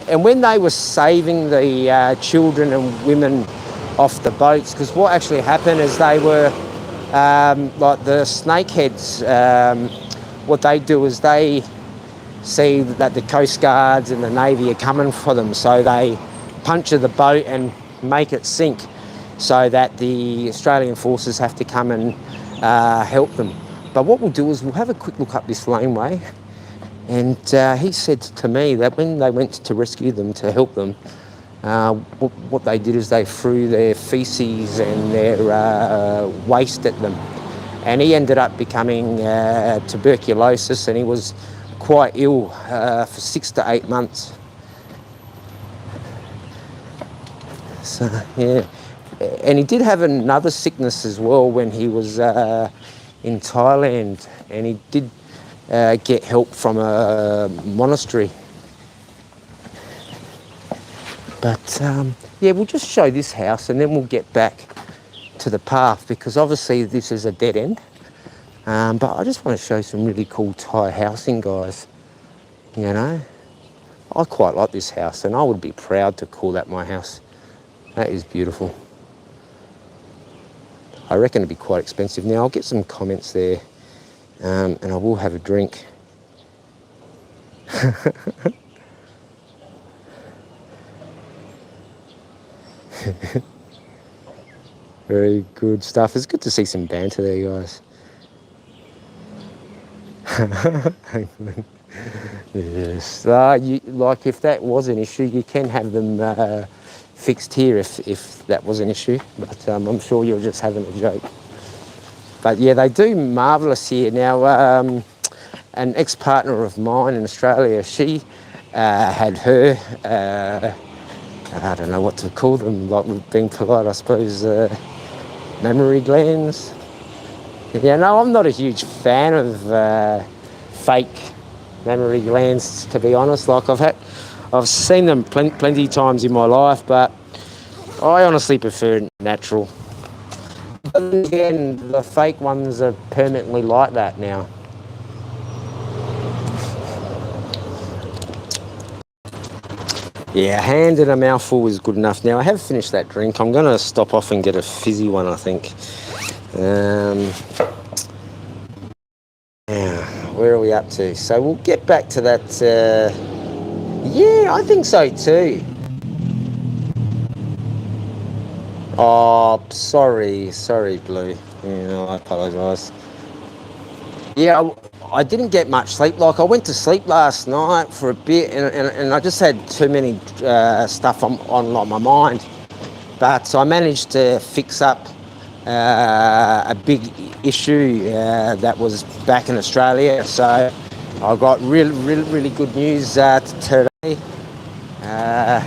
and when they were saving the children and women off the boats, because what actually happened is they were like the snakeheads. What they do is they see that the Coast Guards and the Navy are coming for them, so they puncture the boat and make it sink, so that the Australian forces have to come and help them. But what we'll do is we'll have a quick look up this laneway, and he said to me that when they went to rescue them, to help them, what they did is they threw their feces and their waste at them, and he ended up becoming tuberculosis, and he was quite ill for 6 to 8 months. So yeah, and he did have another sickness as well when he was in Thailand, and he did get help from a monastery. But yeah, we'll just show this house and then we'll get back to the path, because obviously this is a dead end. But I just want to show some really cool Thai housing, guys. You know, I quite like this house, and I would be proud to call that my house. That is beautiful. I reckon it'd be quite expensive. Now I'll get some comments there, and I will have a drink. Very good stuff. It's good to see some banter there, guys. Yes. Like if that was an issue, you can have them fixed here if that was an issue. But I'm sure you're just having a joke. But yeah, they do marvellous here. Now, an ex-partner of mine in Australia, she had her, I don't know what to call them, like being polite, I suppose, mammary glands. Yeah, no, I'm not a huge fan of fake mammary glands, to be honest. Like I've seen them plenty times in my life, but I honestly prefer natural. But again, the fake ones are permanently like that now. Yeah, a hand and a mouthful is good enough. Now, I have finished that drink. I'm going to stop off and get a fizzy one, I think. And Where are we up to? So we'll get back to that. Yeah, I think so too. Oh, sorry, Blue. Yeah, I apologise. Yeah, I didn't get much sleep. Like, I went to sleep last night for a bit, and I just had too many stuff on like my mind. But I managed to fix up a big issue that was back in Australia. So I got really good news today, and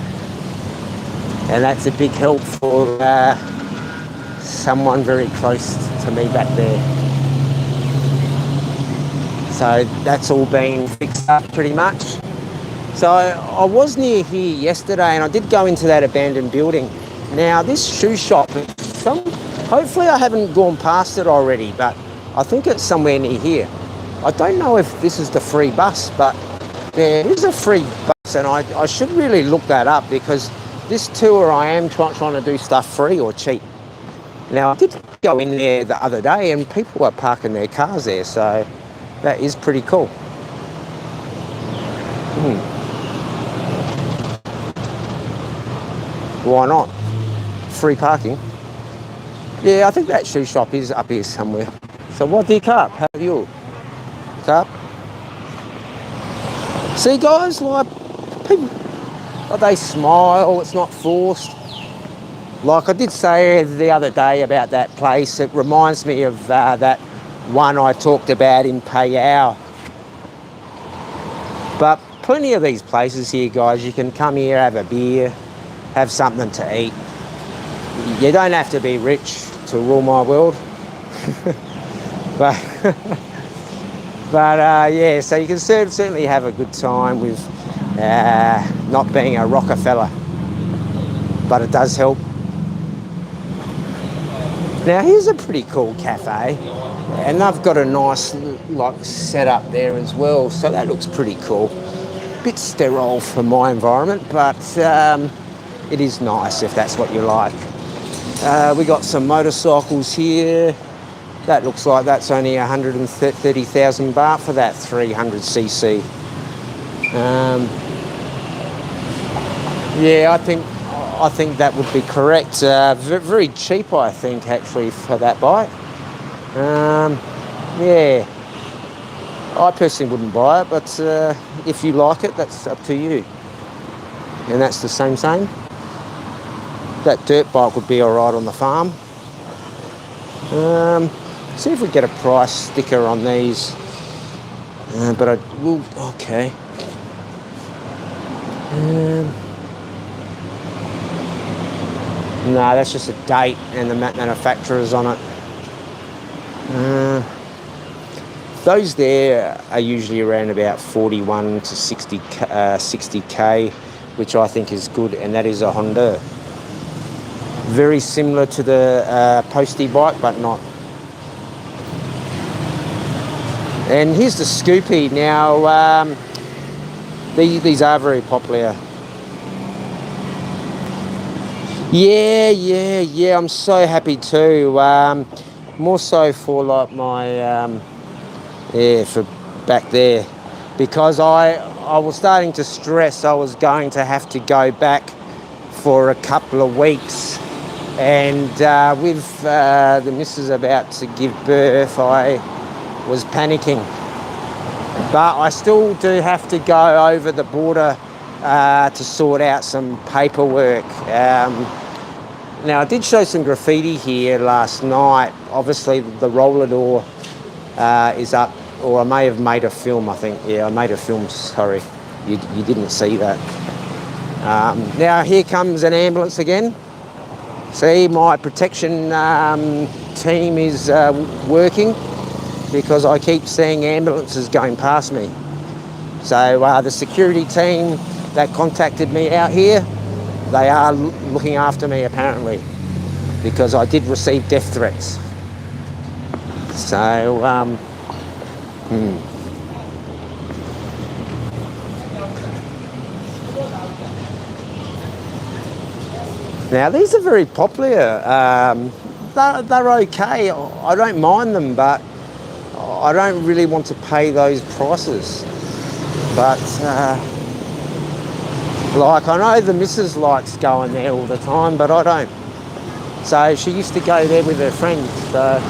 that's a big help for someone very close to me back there. So that's all been fixed up pretty much. So I was near here yesterday, and I did go into that abandoned building. Now this shoe shop, hopefully I haven't gone past it already, but I think it's somewhere near here. I don't know if this is the free bus, but there is a free bus, and I should really look that up, because this tour I am trying to do stuff free or cheap. Now I did go in there the other day, and people were parking their cars there, so that is pretty cool. Why not? Free parking. Yeah, I think that shoe shop is up here somewhere. So what do you carp? How are you? Carp? See guys, like, people, like, they smile, it's not forced. Like I did say the other day about that place, it reminds me of that one I talked about in Payao. But plenty of these places here, guys, you can come here, have a beer, have something to eat. You don't have to be rich to rule my world. but yeah, so you can certainly have a good time with not being a Rockefeller, but it does help. Now here's a pretty cool cafe, and they've got a nice like setup there as well, so that looks pretty cool. Bit sterile for my environment, but it is nice if that's what you like. We got some motorcycles here. That looks like that's only 130,000 baht for that 300cc. Yeah, I think that would be correct. Very cheap, I think, actually, for that bike. Yeah, I personally wouldn't buy it, but if you like it, that's up to you. And that's the same. That dirt bike would be all right on the farm. See if we get a price sticker on these. But I will. Okay. No, that's just a date and the manufacturer's on it. Those there are usually around about 41 to 60k, which I think is good, and that is a Honda. Very similar to the Postie bike, but not. And here's the Scoopy. Now, these are very popular. Yeah, I'm so happy too. More so for like my, for back there. Because I was starting to stress I was going to have to go back for a couple of weeks. And with the missus about to give birth, I was panicking. But I still do have to go over the border to sort out some paperwork. Now, I did show some graffiti here last night. Obviously, the roller door is up, or I may have made a film, I think. Yeah, I made a film, sorry. You didn't see that. Now, here comes an ambulance again. See, my protection team is working, because I keep seeing ambulances going past me. So the security team that contacted me out here, they are looking after me apparently, because I did receive death threats. So, Now these are very popular. They're okay. I don't mind them, but I don't really want to pay those prices. But like, I know the missus likes going there all the time, but I don't. So she used to go there with her friends. So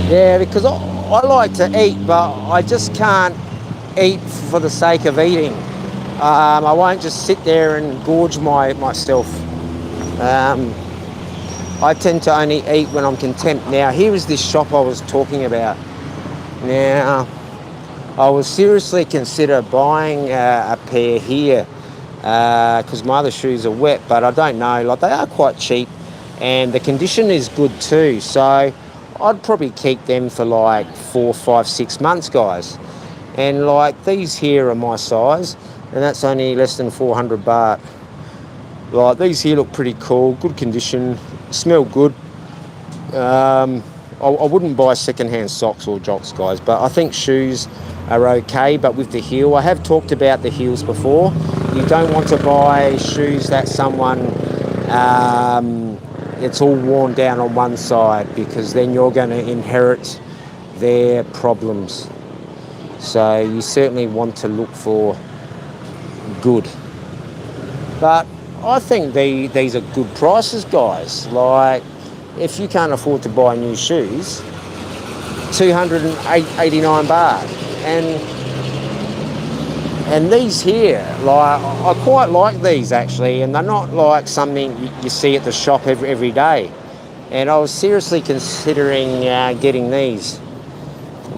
yeah, because I like to eat, but I just can't eat for the sake of eating. I won't just sit there and gorge myself. I tend to only eat when I'm content. Now, here is this shop I was talking about. Now, I was seriously consider buying a pair here because my other shoes are wet, but I don't know. Like, they are quite cheap, and the condition is good too. So I'd probably keep them for like 4, 5, 6 months, guys. And like, these here are my size, and that's only less than 400 baht. Like, these here look pretty cool, good condition, smell good. I wouldn't buy second-hand socks or jocks, guys, but I think shoes are okay. But with the heel, I have talked about the heels before. You don't want to buy shoes that someone it's all worn down on one side, because then you're going to inherit their problems. So you certainly want to look for good. But I think these are good prices, guys. Like, if you can't afford to buy new shoes, 289 baht. And these here, like, I quite like these actually, and they're not like something you see at the shop every day. And I was seriously considering getting these.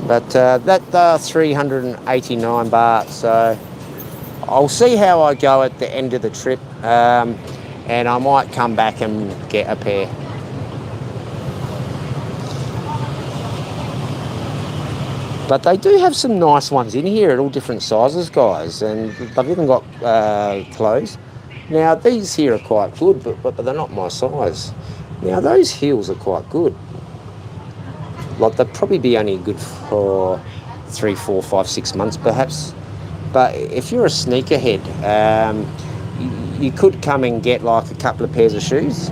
But they're 389 baht, so I'll see how I go at the end of the trip, and I might come back and get a pair. But they do have some nice ones in here at all different sizes, guys, and they've even got clothes. Now, these here are quite good, but they're not my size. Now, those heels are quite good. Like, they'd probably be only good for 3, 4, 5, 6 months, perhaps. But if you're a sneakerhead, you could come and get like a couple of pairs of shoes.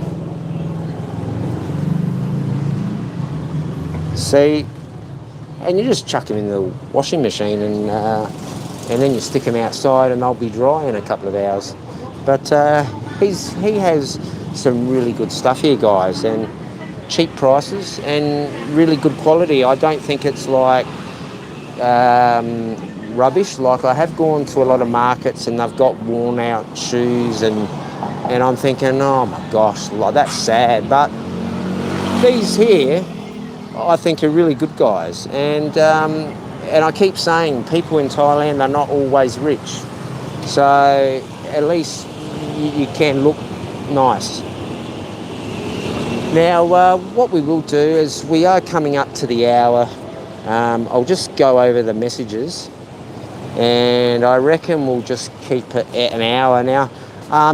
See, and you just chuck them in the washing machine, and then you stick them outside, and they'll be dry in a couple of hours. But he has some really good stuff here, guys, and cheap prices and really good quality. I don't think it's like rubbish. Like, I have gone to a lot of markets and they've got worn out shoes, and I'm thinking, oh my gosh, like, that's sad. But these here, I think, are really good, guys. And I keep saying, people in Thailand are not always rich, so at least you can look nice. Now, what we will do is, we are coming up to the hour. I'll just go over the messages, and I reckon we'll just keep it at an hour. Now,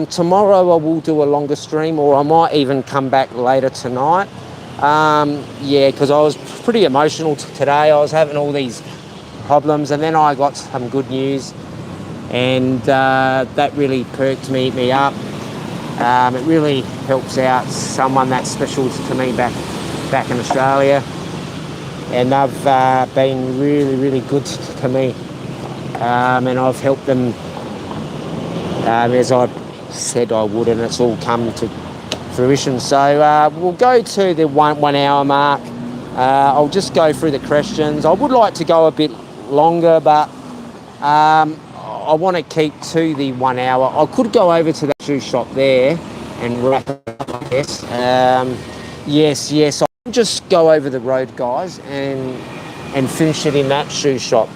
tomorrow I will do a longer stream, or I might even come back later tonight. Yeah, because I was pretty emotional today. I was having all these problems, and then I got some good news, and that really perked me up. It really helps out someone that's special to me back in Australia, and they've been really, really good to me, and I've helped them as I said I would, and it's all come to fruition. So we'll go to the one hour mark. I'll just go through the questions. I would like to go a bit longer, but I want to keep to the 1 hour. I could go over to that shoe shop there and wrap it up, I guess. Yes, I'll just go over the road, guys, and finish it in that shoe shop,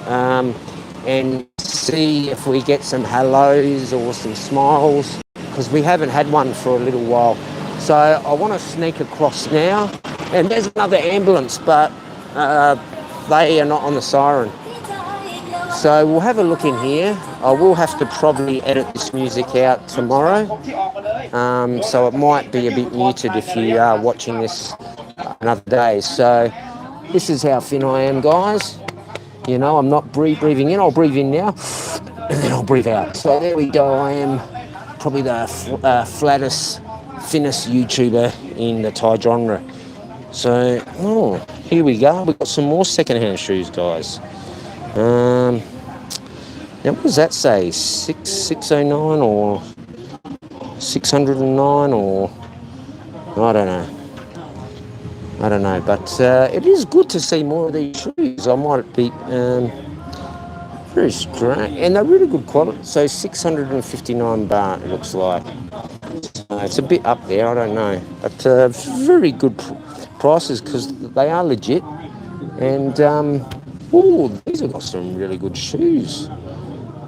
and see if we get some hellos or some smiles, because we haven't had one for a little while. So I want to sneak across now, and there's another ambulance, but they are not on the siren. So we'll have a look in here. I will have to probably edit this music out tomorrow, so it might be a bit muted if you are watching this another day. So this is how thin I am, guys. You know, I'm not breathing in. I'll breathe in now, and then I'll breathe out. So there we go. I am probably the flattest, thinnest YouTuber in the Thai genre. So, oh, here we go. We've got some more second-hand shoes, guys. Now, what does that say? 609 or 609 or I don't know. I don't know, but it is good to see more of these shoes. I might be very strange, and they're really good quality. So 659 baht, it looks like. It's a bit up there, I don't know, but very good prices because they are legit. And oh, these have got some really good shoes.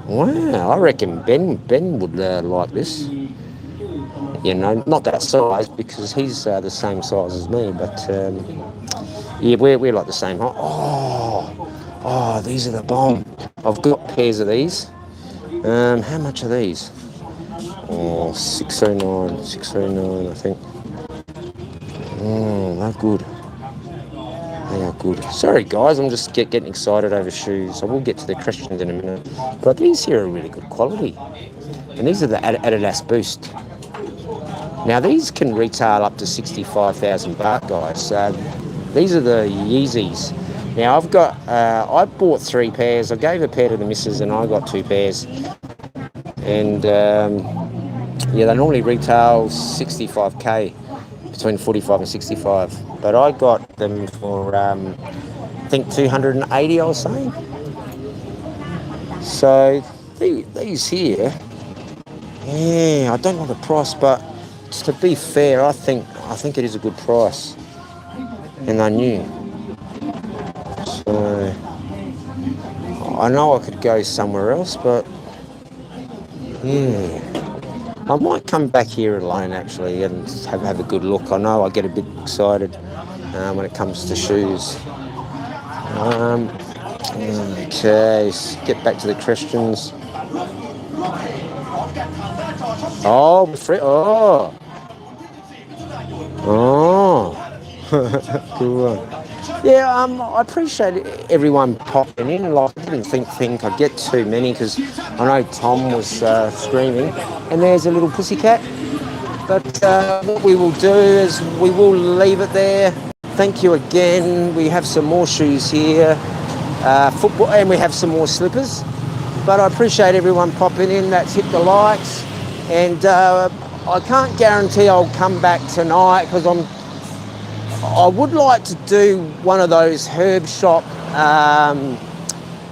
Wow, I reckon Ben would like this. You know, not that size because he's the same size as me, but yeah, we're like the same height. Oh, these are the bomb. I've got pairs of these. How much are these? Oh, 609, I think. Oh, they're good. They are good. Sorry, guys, I'm just getting excited over shoes. I will get to the questions in a minute. But these here are really good quality. And these are the Adidas Boost. Now, these can retail up to 65,000 baht, guys. These are the Yeezys. Now, I bought 3 pairs. I gave a pair to the missus and I got 2 pairs. And, yeah, they normally retail 65k, between 45 and 65. But I got them for, I think, 280, I was saying. So, these here, yeah, I don't know the price, but to be fair, I think it is a good price. And they're new. So I know I could go somewhere else, but yeah. I might come back here alone actually and have a good look. I know I get a bit excited when it comes to shoes. Okay, let's get back to the questions. Oh, good one. Yeah, I appreciate everyone popping in. Like, I didn't think I'd get too many because I know Tom was screaming. And there's a little pussycat. But what we will do is we will leave it there. Thank you again. We have some more shoes here, football, and we have some more slippers. But I appreciate everyone popping in. That's hit the likes. And I can't guarantee I'll come back tonight because I would like to do one of those herb shop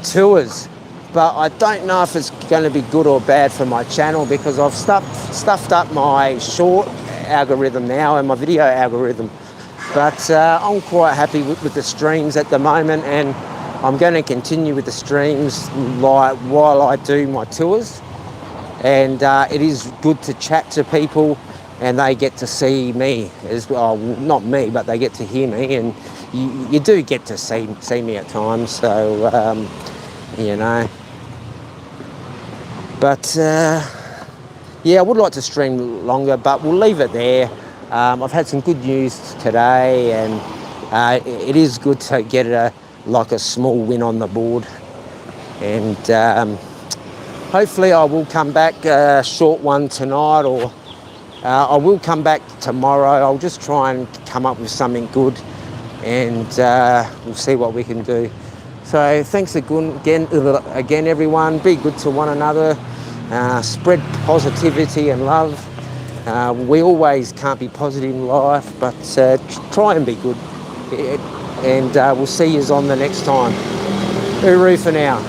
tours, but I don't know if it's going to be good or bad for my channel because I've stuffed up my short algorithm now and my video algorithm. But I'm quite happy with the streams at the moment, and I'm going to continue with the streams while I do my tours. And it is good to chat to people and they get to see me as well. Not me, but they get to hear me, and you do get to see me at times. So, you know. But, yeah, I would like to stream longer, but we'll leave it there. I've had some good news today, and it is good to get a small win on the board. And hopefully I will come back a short one tonight, or I will come back tomorrow. I'll just try and come up with something good, and we'll see what we can do. So thanks again, everyone. Be good to one another. Spread positivity and love. We always can't be positive in life, but try and be good. And we'll see you on the next time. Uru for now.